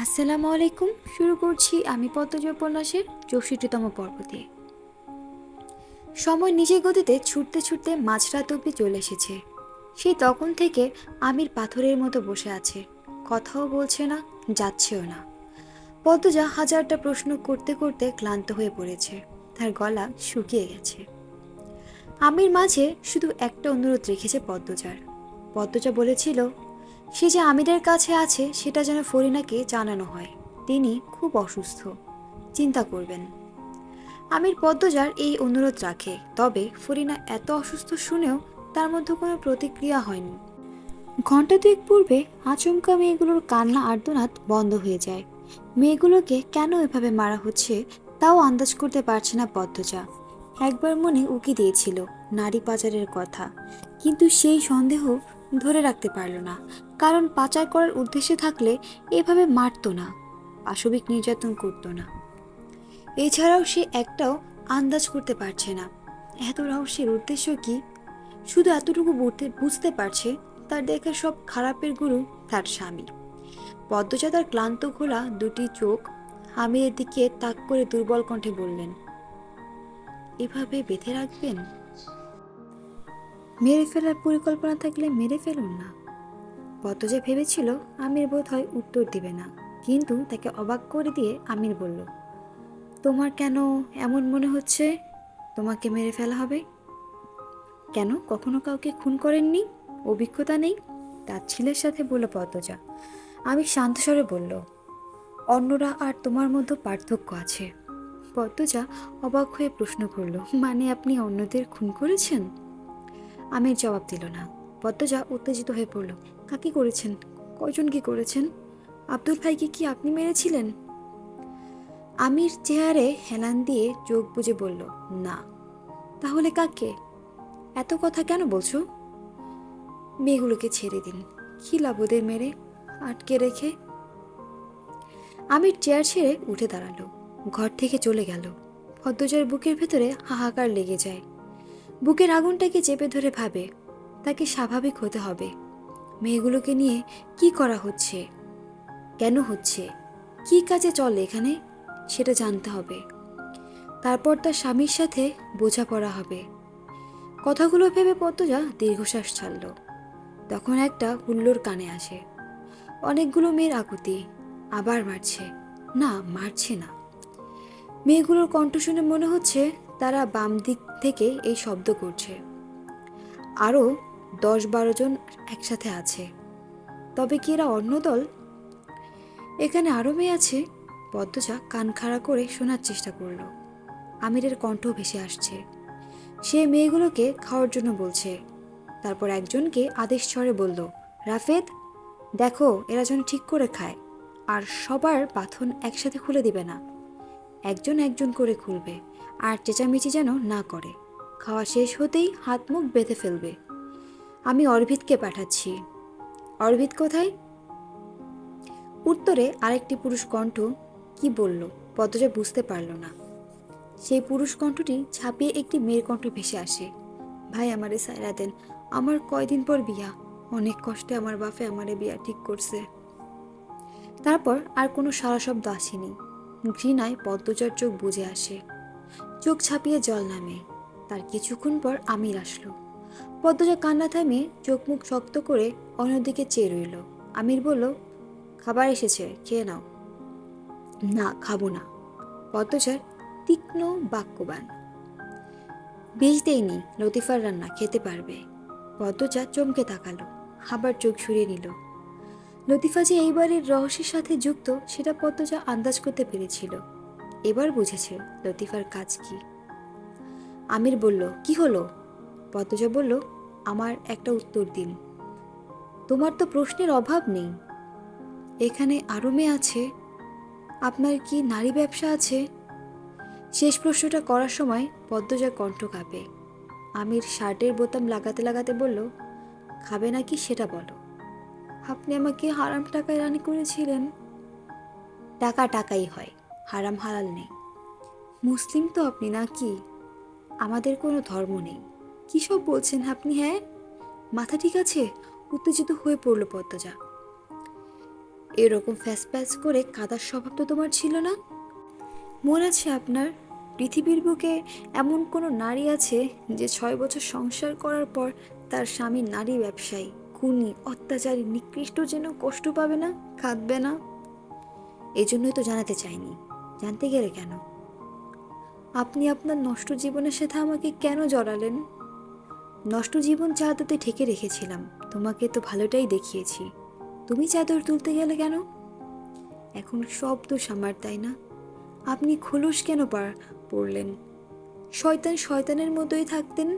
আসসালামু আলাইকুম। শুরু করছি আমি পদ্মজা উপন্যাসের 64তম পর্ব দিয়ে। সময় নিজের গতিতে ছুটতে ছুটতে মাঝরাত অবধি চলে এসেছে। সেই তখন থেকে আমির পাথরের মতো বসে আছে, কথাও বলছে না, যাচ্ছেও না। পদ্মজা হাজারটা প্রশ্ন করতে করতে ক্লান্ত হয়ে পড়েছে, তার গলা শুকিয়ে গেছে। আমির মাঝে শুধু একটা অনুরোধ রেখেছে পদ্মজার। পদ্মজা বলেছিল সে যে আমিরের কাছে আছে সেটা যেন ফরিনাকে জানানো হয়, তিনি খুব অসুস্থ, চিন্তা করবেন। আমির পদ্মজার এই অনুরোধ রাখে, তবে ফরিনা এত অসুস্থ শুনেও তার মধ্যে কোনো প্রতিক্রিয়া হয়নি। ঘণ্টা দুয়েক পূর্বে আচমকা মেয়েগুলোর কান্না আর্তনাদ বন্ধ হয়ে যায়। মেয়েগুলোকে কেন এভাবে মারা হচ্ছে তাও আন্দাজ করতে পারছে না পদ্মজা। একবার মনে উকি দিয়েছিল নারী পাচারের কথা, কিন্তু সেই সন্দেহ ধরে রাখতে পারল না, কারণ পাচার করার উদ্দেশ্যে থাকলে এভাবে মারত না, পাশবিক নির্যাতন করত না। এছাড়াও সে একটাও আন্দাজ করতে পারছে না এত রহস্যের উদ্দেশ্য কি। শুধু এতটুকু বুঝতে পারছে তার দেখা সব খারাপের গুরু তার স্বামী। পদ্মজা তার ক্লান্ত ঘোলা দুটি চোখ আমিরের দিকে তাক করে দুর্বল কণ্ঠে বললেন, এভাবে বেঁধে রাখবেন? মেরে ফেলার পরিকল্পনা থাকলে মেরে ফেলুন না। পদ্মজা ভেবেছিল আমির বোধ হয় উত্তর দিবে না, কিন্তু তাকে অবাক করে দিয়ে আমির বলল, তোমার কেন এমন মনে হচ্ছে তোমাকে মেরে ফেলা হবে? কেন, কখনো কাউকে খুন করেননি? অভিজ্ঞতা নেই? তাচ্ছিলের সাথে বলল পদ্মজা। আমি শান্ত স্বরে বলল, অন্যরা আর তোমার মধ্যে পার্থক্য আছে। পদ্মজা অবাক হয়ে প্রশ্ন করল, মানে আপনি অন্যদের খুন করেছেন? আমির জবাব দিল না। পদ্মজা উত্তেজিত হয়ে পড়ল, কাকে করেছেন? কয়জন কি করেছেন? আব্দুল ভাইকে কি আপনি মেরেছিলেন? আমির চেহারে হেলান দিয়ে চোখ বুজে বলল, না। তাহলে কাকে? এত কথা কেন বলছো? মেয়েগুলোকে ছেড়ে দিন, কি লাভ ওদের মেরে আটকে রেখে। আমির চেয়ার ছেড়ে উঠে দাঁড়ালো, ঘর থেকে চলে গেল। পদ্মজার বুকের ভেতরে হাহাকার লেগে যায়। বুকের আগুনটাকে চেপে ধরে ভাবে, তাকে স্বাভাবিক হতে হবে। মেয়েগুলোকে নিয়ে কি করা হচ্ছে, কেন হচ্ছে, কি কাজে চলে এখানে, সেটা জানতে হবে। তারপর তার স্বামীর সাথে বোঝাপড়া হবে। কথাগুলো ভেবে পদ্মজা দীর্ঘশ্বাস ছাড়ল। তখন একটা হুল্লোড় কানে আসে, অনেকগুলো মেয়ের আকুতি। আবার মারছে, না মারছে না। মেয়েগুলোর কণ্ঠ শুনে মনে হচ্ছে তারা বাম দিক থেকে এই শব্দ করছে। আরও 10-12 জন একসাথে আছে। তবে কি এরা অন্য দল? এখানে আরও মেয়ে আছে? পদ্মজা কান খাড়া করে শোনার চেষ্টা করল। আমিরের কণ্ঠ ভেসে আসছে, সে মেয়েগুলোকে খাওয়ার জন্য বলছে। তারপর একজনকে আদেশ স্বরে বলল, রাফেদ, দেখো এরা যেন ঠিক করে খায়, আর সবার বাথন একসাথে খুলে দিবে না, একজন একজন করে খুলবে, আর চেঁচামেচি যেন না করে। খাওয়া শেষ হতেই হাত মুখ বেঁধে ফেলবে। আমি অর্ভিদকে পাঠাচ্ছি। অর্ভিদ কোথায়? উত্তরে আরেকটি পুরুষ কণ্ঠ কি বলল পদ্মজা বুঝতে পারল না। সেই পুরুষ কণ্ঠটি ছাপিয়ে একটি মেয়ের কণ্ঠ ভেসে আসে, ভাই আমারে সাইরা দেন, আমার কয়দিন পর বিয়া, অনেক কষ্টে আমার বাপে আমারে বিয়া ঠিক করছে। তারপর আর কোনো সারা শব্দ আসেনি। ঘৃণায় পদ্মজার চোখ বুজে আসে, চোখ ছাপিয়ে জল নামে। তার কিছুক্ষণ পর আমির আসলো। পদ্মজা কান্না থামিয়ে চোখ মুখ শক্ত করে অন্যদিকে চেয়ে রইল। আমির বলল, খাবার এসেছে, খেয়ে নাও। না, খাবো না। পদ্মজার তীক্ষ্ণ বাক্যবাণ। বিষ দেয়নি, লতিফার রান্না, খেতে পারবে। পদ্মজা চমকে তাকালো, আবার চোখ সরিয়ে নিল। লতিফা যে এই বাড়ির রহস্যের সাথে যুক্ত সেটা পদ্মজা আন্দাজ করতে পেরেছিল। এবার বুঝেছে লতিফার কাজ কি। আমির বলল, কি হলো? পদ্মজা বলল, আমার একটা উত্তর দিন। তোমার তো প্রশ্নের অভাব নেই। এখানে আরও মেয়ে আছে? আপনার কি নারী ব্যবসা আছে? শেষ প্রশ্নটা করার সময় পদ্মজার কণ্ঠ কাঁপে। আমির শার্টের বোতাম লাগাতে লাগাতে বলল, খাবে নাকি সেটা বলো। আপনি আমাকে হারাম টাকায় রানী করেছিলেন। টাকা টাকাই হয়, হারাম হালাল নেই। মুসলিম তো আপনি নাকি? আমাদের কোনো ধর্ম নেই। কী সব বলছেন আপনি? হ্যাঁ, মাথা ঠিক আছে? উত্তেজিত হয়ে পড়ল পদ্মজা। এরকম ফ্যাস ফ্যাস করে কাদার স্বভাব তো তোমার ছিল না। মনে আছে আপনার, পৃথিবীর বুকে এমন কোনো নারী আছে যে 6 বছর সংসার করার পর তার স্বামী নারী ব্যবসায়ী, খুনি, অত্যাচারী, নিকৃষ্ট যেন কষ্ট পাবে না, কাঁদবে না? এই জন্যই তো জানাতে চাইনি। জানতে গেলে কেন? আপনি আপনার নষ্ট জীবনের সাথে আমাকে কেন জড়ালেন? নষ্ট জীবন চাদরতে ঢেকে রেখেছিলাম, তোমাকে তো ভালোটাই দেখিয়েছি। তুমি চাদর তুলতে গেলে কেন? এখন সব দোষ আমার, তাই না? আপনি খোলস কেন পড়লেন? শয়তান শয়তানের মতোই থাকতেন।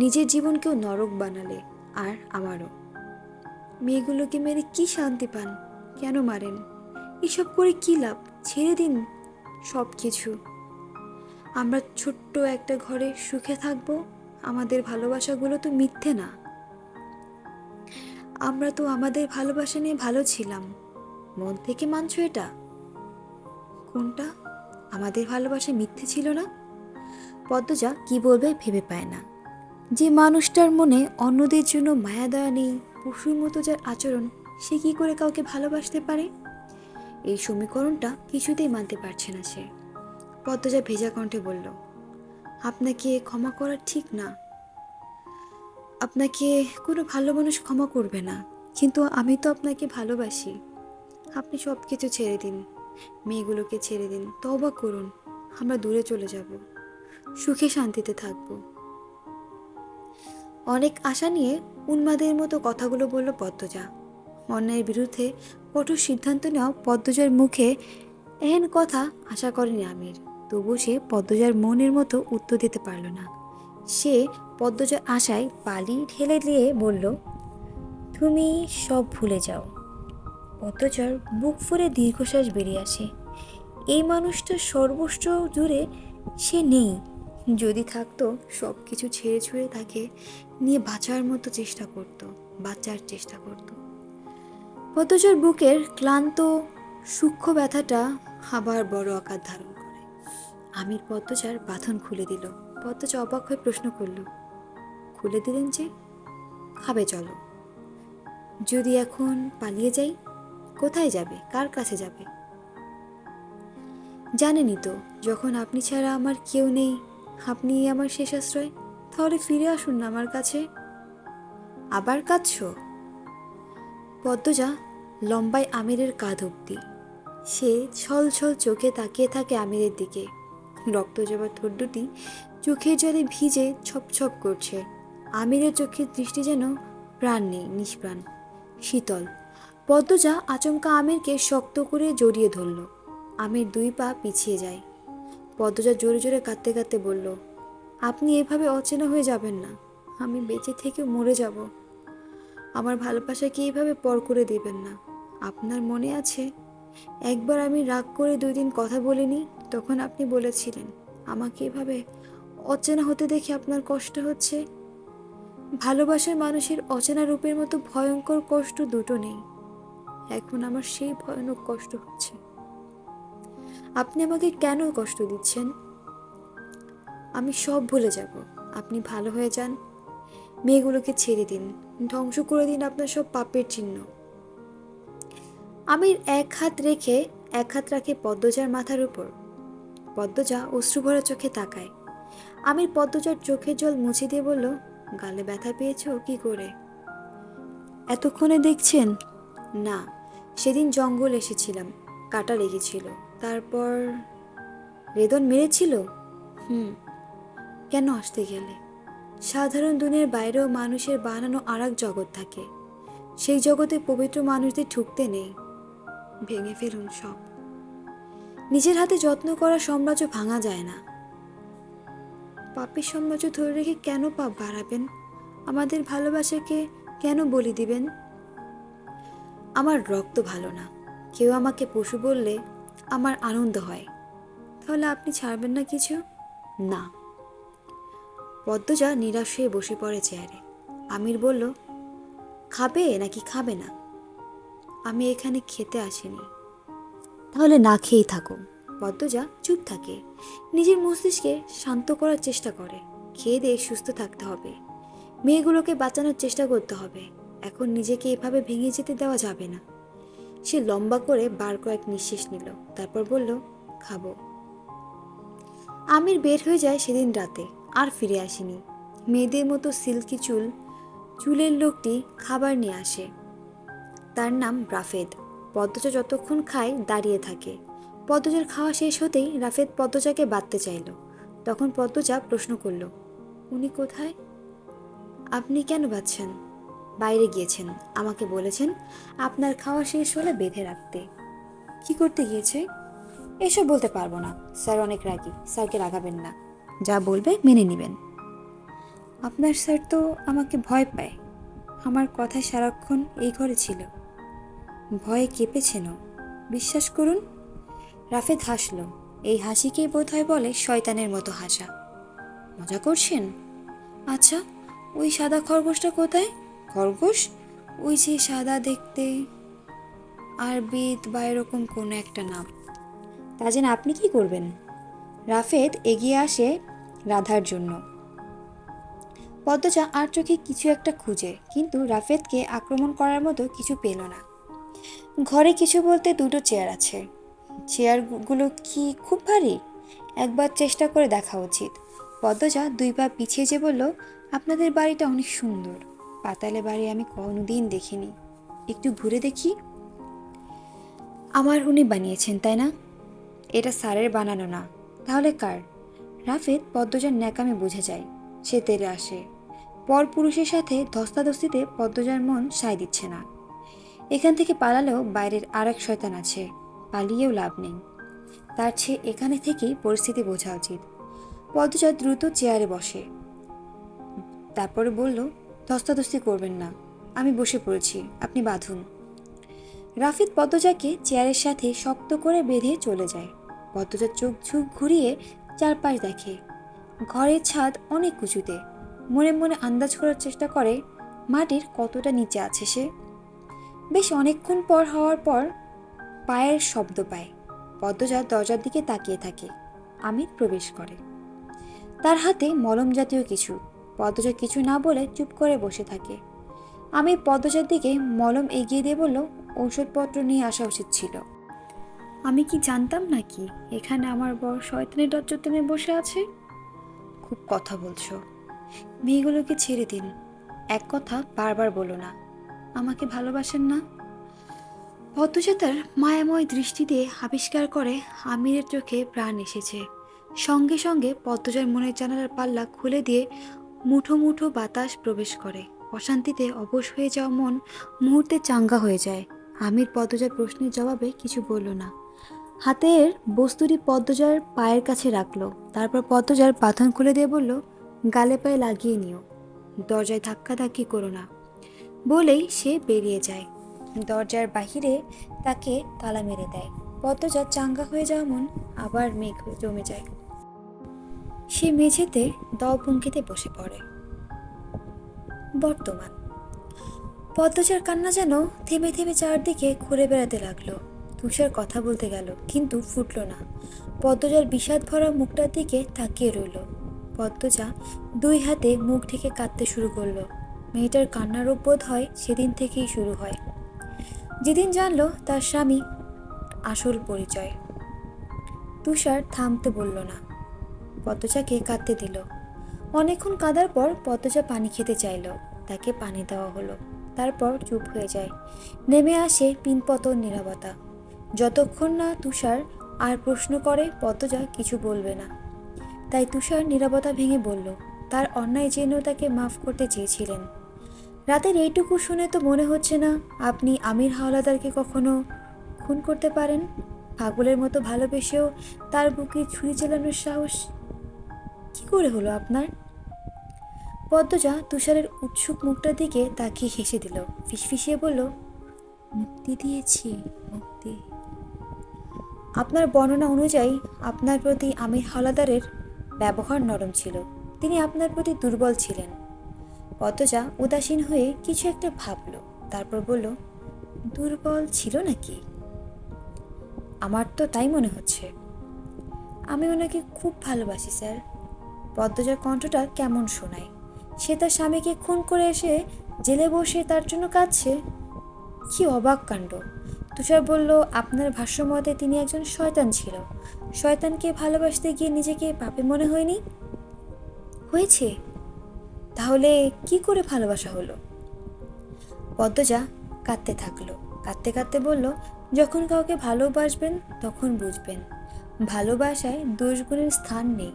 নিজের জীবনকেও নরক বানালে, আর আমারও। মেয়েগুলোকে মেরে কি শান্তি পান? কেন মারেন? এসব করে কি লাভ? ছেড়ে দিন সব কিছু। আমরা ছোট্ট একটা ঘরে সুখে থাকবো। আমাদের ভালোবাসাগুলো তো মিথ্যে না। আমরা তো আমাদের ভালোবাসা নিয়ে ভালো ছিলাম। মন থেকে মানছো এটা? কোনটা? আমাদের ভালোবাসা মিথ্যে ছিল না? পদ্মজা কি বলবে ভেবে পায় না। যে মানুষটার মনে অন্যদের জন্য মায়া দয়া নেই, পশুর মতো যার আচরণ, সে কি করে কাউকে ভালোবাসতে পারে? এই সমীকরণটা কিছুতেই মানতে পারছে না সে। পদ্মজা ভেজা কণ্ঠে বলল, আপনাকে ক্ষমা করা ঠিক না। আপনাকে কোনো ভালো মানুষ ক্ষমা করবে না, কিন্তু আমি তো আপনাকে ভালোবাসি। আপনি সব কিছু ছেড়ে দিন, মেয়েগুলোকে ছেড়ে দিন, তওবা করুন। আমরা দূরে চলে যাব, সুখে শান্তিতে থাকব। অনেক আশা নিয়ে উন্মাদের মতো কথাগুলো বলল পদ্মজা। অন্যায়ের বিরুদ্ধে কঠোর সিদ্ধান্ত নেওয়া পদ্মজার মুখে এহেন কথা আশা করেনি আমির। তবু সে পদ্মজার মনের মতো উত্তর দিতে পারল না। সে পদ্মজার আশায় বালি ঢেলে দিয়ে বলল, তুমি সব ভুলে যাও। পদ্মজার বুক ফুলে দীর্ঘশ্বাস বেরিয়ে আসে। এই মানুষটা সর্বস্ব জুড়ে সে নেই। যদি থাকতো, সব কিছু ছেড়ে ছুঁড়ে তাকে নিয়ে বাঁচার চেষ্টা করত। পদ্মজার বুকের ক্লান্ত সূক্ষ্ম ব্যথাটা আবার বড় আকার ধারণ করে। আমির পদ্মজার বাঁধন খুলে দিল। পদ্মজা অবাক হয়ে প্রশ্ন করল, খুলে দিলেন যে? খাবে চলো। যদি এখন পালিয়ে যাই? কোথায় যাবে? কার কাছে যাবে? জানেনই তো, যখন আপনি ছাড়া আমার কেউ নেই, আপনি আমার শেষ আশ্রয়। তাহলে ফিরে আসুন না আমার কাছে। আবার কাঁদছো? পদ্মজা লম্বায় আমিরের কাঁধ অব্দি। সে ছল ছল চোখে তাকিয়ে থাকে আমিরের দিকে। রক্ত জবা ঠোঁট দুটি চোখের জলে ভিজে ছপছপ করছে। আমিরের চোখের দৃষ্টি যেন প্রাণ নেই, নিষ্প্রাণ, শীতল। পদ্মজা আচমকা আমিরকে শক্ত করে জড়িয়ে ধরল। আমির 2 পা পিছিয়ে যায়। পদ্মজা জোরে জোরে কাঁদতে কাঁদতে বলল, আপনি এভাবে অচেনা হয়ে যাবেন না। আমি বেঁচে থেকে মরে যাব। আমার ভালোবাসাকে এইভাবে পর করে দেবেন না। আপনার মনে আছে, একবার আমি রাগ করে 2 দিন কথা বলিনি, তখন আপনি বলেছিলেন আমাকে এভাবে অচেনা হতে দেখে আপনার কষ্ট হচ্ছে। ভালোবাসার মানুষের অচেনা রূপের মতো ভয়ঙ্কর কষ্ট দুটো নেই। এখন আমার সেই ভয়ানক কষ্ট হচ্ছে। আপনি আমাকে কেন কষ্ট দিচ্ছেন? আমি সব ভুলে যাব। আপনি ভালো হয়ে যান। মেয়েগুলোকে ছেড়ে দিন, ধ্বংস করে দিন আপনার সব পাপের চিহ্ন। আমির এক হাত রাখে পদ্মজার মাথার উপর। পদ্মজা অশ্রুভরা চোখে তাকায়। আমির পদ্মজার চোখের জল মুছে দিয়ে বলল, গালে ব্যথা পেয়েছো কি করে? এতক্ষণে দেখছেন? না, সেদিন জঙ্গল এসেছিলাম, কাটা লেগেছিল। তারপর রেদন মেরেছিল। কেন আসতে গেলে? সাধারণ দুনিয়ার বাইরেও মানুষের বানানো আরেক জগৎ থাকে। সেই জগতে পবিত্র মানুষদের ঢুকতে নেই। ভেঙে ফেলুন সব। নিজের হাতে যত্ন করা সাম্রাজ্য ভাঙা যায় না। পাপের সাম্রাজ্য ধরে রেখে কেন পাপ বাড়াবেন? আমাদের ভালোবাসাকে কেন বলি দিবেন? আমার রক্ত ভালো না। কেউ আমাকে পশু বললে আমার আনন্দ হয়। তাহলে আপনি ছাড়বেন না কিছু? না। পদ্মজা নিরাশ হয়ে বসে পড়ে চেয়ারে। আমির বলল, খাবে নাকি খাবে না? আমি এখানে খেতে আসিনি। তাহলে না খেয়েই থাকো। পদ্মজা চুপ থাকে, নিজের মস্তিষ্কে শান্ত করার চেষ্টা করে। খেয়ে দিয়ে সুস্থ থাকতে হবে, মেয়েগুলোকে বাঁচানোর চেষ্টা করতে হবে। এখন নিজেকে এভাবে ভেঙে যেতে দেওয়া যাবে না। সে লম্বা করে বার কয়েক নিঃশ্বাস নিল, তারপর বলল, খাবো। আমির বের হয়ে যায় সেদিন রাতে, আর ফিরে আসেনি। মেয়েদের মতো সিল্কি চুলের লোকটি খাবার নিয়ে আসে। তার নাম রাফেদ। পদ্মজা যতক্ষণ খায় দাঁড়িয়ে থাকে। পদ্মজার খাওয়া শেষ হতেই রাফেদ পদ্মজাকে বাঁধতে চাইল। তখন পদ্মজা প্রশ্ন করল, উনি কোথায়? আপনি কেন বাঁধছেন? বাইরে গিয়েছেন, আমাকে বলেছেন আপনার খাওয়া শেষ হলে বেঁধে রাখতে। কি করতে গিয়েছে? এসব বলতে পারবো না, স্যার অনেক রাগী, স্যারকে রাগাবেন না, যা বলবে মেনে নেবেন। আপনার স্যার তো আমাকে ভয় পায়, আমার কথা সারাক্ষণ এই ঘরে ছিল, ভয়ে কেঁপেছেন। বিশ্বাস করুন। রাফেদ হাসল। এই হাসিকেই বোধহয় বলে শয়তানের মতো হাসা। মজা করছেন? আচ্ছা, ওই সাদা খরগোশটা কোথায়? খরগোশ? ওই যে সাদা দেখতে, আরবিদ বা এরকম কোনো একটা নাম। তা জেনে আপনি কি করবেন? রাফেদ এগিয়ে আসে রাধার জন্য। পদ্মজা আর চোখে কিছু একটা খুঁজে, কিন্তু রাফেদকে আক্রমণ করার মতো কিছু পেল না। ঘরে কিছু বলতে দুটো চেয়ার আছে। চেয়ারগুলো কি খুব ভারী? একবার চেষ্টা করে দেখা উচিত। পদ্মজা 2 পা পিছিয়ে যে বলল, আপনাদের বাড়িটা অনেক সুন্দর, পাতালে বাড়ি আমি কোনোদিন দেখিনি, একটু ঘুরে দেখি। আমার উনি বানিয়েছেন তাই না? এটা স্যারের বানানো না। তাহলে কার? রাফেদ পদ্মজার ন্যাকামে বুঝে যায়। সে তেরে আসে। পর পুরুষের সাথে ধস্তাধস্তিতে পদ্মজার মন সায় দিচ্ছে না। এখান থেকে পালালেও বাইরের আরেক শয়তান আছে, পালিয়েও লাভ নেই। তার চেয়ে এখানে থেকেই পরিস্থিতি বোঝা উচিত। পদ্মজা দ্রুত চেয়ারে বসে, তারপরে বলল, ধস্তাধস্তি করবেন না, আমি বসে পড়েছি, আপনি বাঁধুন। রাফিদ পদ্মজাকে চেয়ারের সাথে শক্ত করে বেঁধে চলে যায়। পদ্মজা চোখ ঝুঁক ঘুরিয়ে চারপাশ দেখে। ঘরের ছাদ অনেক উঁচুতে। মনে মনে আন্দাজ করার চেষ্টা করে মাটির কতটা নিচে আছে সে। বেশ অনেকক্ষণ পর হওয়ার পর পায়ের শব্দ পায়। পদ্মজা দরজার দিকে তাকিয়ে থাকে। আমির প্রবেশ করে। তার হাতে মলম জাতীয় কিছু। পদ্মজা কিছু না বলে চুপ করে বসে থাকে। আমির পদ্মজার দিকে মলম এগিয়ে দিয়ে বলল, ঔষধপত্র নিয়ে আসা উচিত ছিল। আমি কি জানতাম নাকি এখানে আমার বর শয়তানের দরজা টেনে বসে আছে? খুব কথা বলছো, মেয়েগুলোকে ছেড়ে দিন। এক কথা বারবার বলো না, আমাকে ভালোবাসেন না? পদ্মজা তার মায়াময় দৃষ্টি দিয়ে আবিষ্কার করে আমিরের চোখে প্রাণ এসেছে। সঙ্গে সঙ্গে পদ্মজার মনের জানালার পাল্লা খুলে দিয়ে মুঠো মুঠো বাতাস প্রবেশ করে। অশান্তিতে অবশ হয়ে যাওয়া মন মুহূর্তে চাঙ্গা হয়ে যায়। আমির পদ্মজার প্রশ্নের জবাবে কিছু বলল না। হাতের বস্তুটি পদ্মজার পায়ের কাছে রাখলো। তারপর পদ্মজার বাঁধন খুলে দিয়ে বলল, গালে পায়ে লাগিয়ে নিও, দরজায় ধাক্কাধাক্কি করো না, বলেই সে বেরিয়ে যায়। দরজার বাহিরে তাকে তালা মেরে দেয়। পদ্মজার চাঙ্গা হয়ে যাওয়া মন আবার মেঘ হয়ে জমে যায়। সে মেঝেতে দপভঙ্গিতে বসে পড়ে। বর্তমান। পদ্মজার কান্না যেন থেমে থেমে চারদিকে ঘুরে বেড়াতে লাগলো। তুষার কথা বলতে গেল, কিন্তু ফুটল না। পদ্মজার বিষাদ ভরা মুখটার দিকে তাকিয়ে রইল। পদ্মজা 2 হাতে মুখ ঢেকে কাঁদতে শুরু করলো। মেয়েটার কান্নার বোধ হয় সেদিন থেকেই শুরু হয়, যেদিন জানলো তার স্বামী আসল পরিচয়। তুষার থামতে বলল না, পদ্মজাকে কাঁদতে দিল। অনেকক্ষণ কাঁদার পর পদ্মজা পানি খেতে চাইল। তাকে পানি দেওয়া হলো। তারপর চুপ হয়ে যায়। নেমে আসে পিনপতন নীরবতা। যতক্ষণ না তুষার আর প্রশ্ন করে পদ্মজা কিছু বলবে না। তাই তুষার নীরবতা ভেঙে বলল, তার অন্যায় জেনেও তাকে মাফ করতে চেয়েছিলেন। রাতের এইটুকু শুনে তো মনে হচ্ছে না আপনি আমির হাওলাদারকে কখনো খুন করতে পারেন। পাগলের মতো ভালোবেসেও তার বুকে ছুরি চালানোর সাহস কি করে হলো আপনার? পদ্মজা তুষারের উৎসুক মুখটার দিকে তাকিয়ে হেসে দিল। ফিসফিসিয়ে বলল, মুক্তি দিয়েছি, মুক্তি। আপনার বর্ণনা অনুযায়ী আপনার প্রতি আমির হাওলাদারের ব্যবহার নরম ছিল, তিনি আপনার প্রতি দুর্বল ছিলেন। পদ্মজা উদাসীন হয়ে কিছু একটা ভাবল, তারপর বলল, দুর্বল ছিল নাকি? আমার তো তাই মনে হচ্ছে। আমি ওনাকে খুব ভালোবাসি স্যার। পদ্মজার কণ্ঠটা কেমন শোনায়। সে তার স্বামীকে খুন করে এসে জেলে বসে তার জন্য কাঁদছে। কি অবাক কাণ্ড! তুষার বলল, আপনার ভাষ্য মতে তিনি একজন শয়তান ছিল। শয়তানকে ভালোবাসতে গিয়ে নিজেকে পাপী মনে হয়নি? হয়েছে। তাহলে কি করে ভালোবাসা হলো? পদ্মজা কাঁদতে থাকলো। কাঁদতে কাঁদতে বলল, যখন কাউকে ভালোবাসবেন তখন বুঝবেন ভালোবাসায় দোষগুণের স্থান নেই।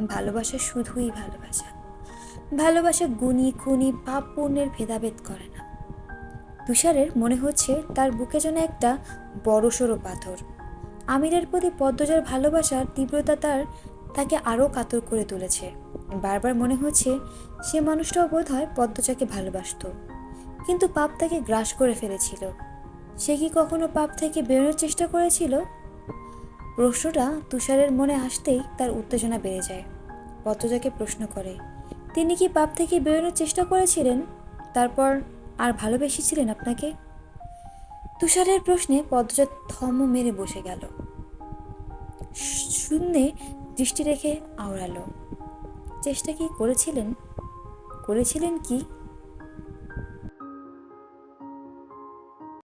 ভালোবাসা শুধুই ভালোবাসা। ভালোবাসা গুণী খুনি পাপ পুণ্যের ভেদাভেদ করে না। তুষারের মনে হচ্ছে তার বুকে যেন একটা বড়সড় পাথর। আমিরের প্রতি পদ্মজার ভালোবাসার তীব্রতা তাকে আরও কাতর করে তুলেছে। বারবার মনে হচ্ছে সে মানুষটাও বোধহয় পদ্মজাকে ভালোবাসতো, কিন্তু পাপ তাকে গ্রাস করে ফেলেছিল। সে কি কখনো পাপ থেকে বেরোনোর চেষ্টা করেছিল? প্রশ্নটা তুষারের মনে আসতেই তার উত্তেজনা বেড়ে যায়। পদ্মজাকে প্রশ্ন করে, তিনি কি পাপ থেকে বেরোনোর চেষ্টা করেছিলেন, তারপর আর ভালোবেসেছিলেন আপনাকে? তুষারের প্রশ্নে পদ্মজা থম মেরে বসে গেল। শূন্যে দৃষ্টি রেখে আওড়ালো, চেষ্টা কি করেছিলেন? করেছিলেন কি?